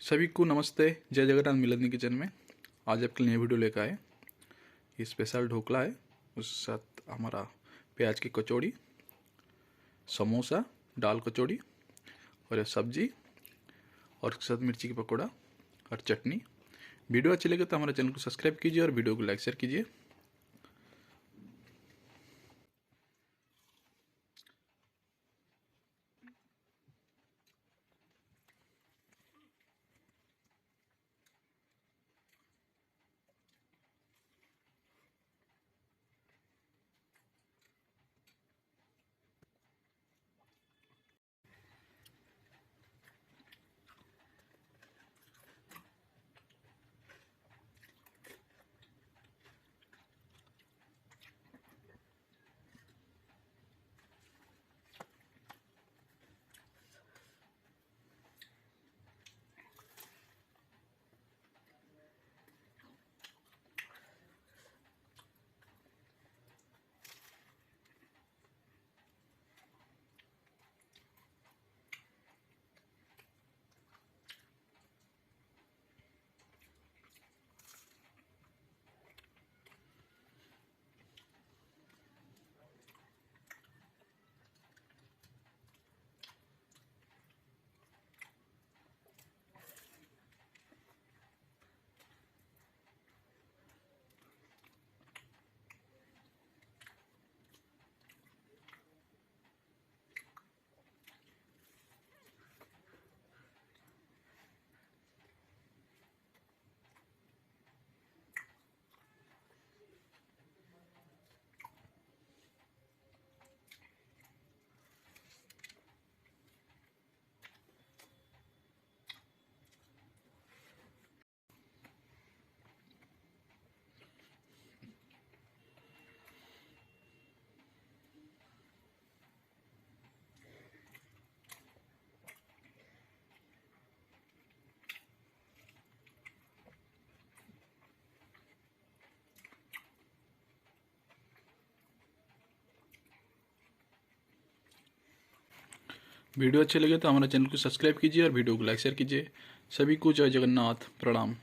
सभी को नमस्ते। जय जगन्नाथ मिलन किचन में आज आपके लिए नई वीडियो लेकर आए। ये स्पेशल ढोकला है, उस साथ हमारा प्याज की कचौड़ी, समोसा, दाल कचौड़ी और ये सब्जी और साथ मिर्ची की पकौड़ा और चटनी। वीडियो अच्छी लगे तो हमारे चैनल को सब्सक्राइब कीजिए और वीडियो को लाइक शेयर कीजिए। वीडियो अच्छे लगे तो हमारे चैनल को सब्सक्राइब कीजिए और वीडियो को लाइक शेयर कीजिए। सभी को जय जगन्नाथ, प्रणाम।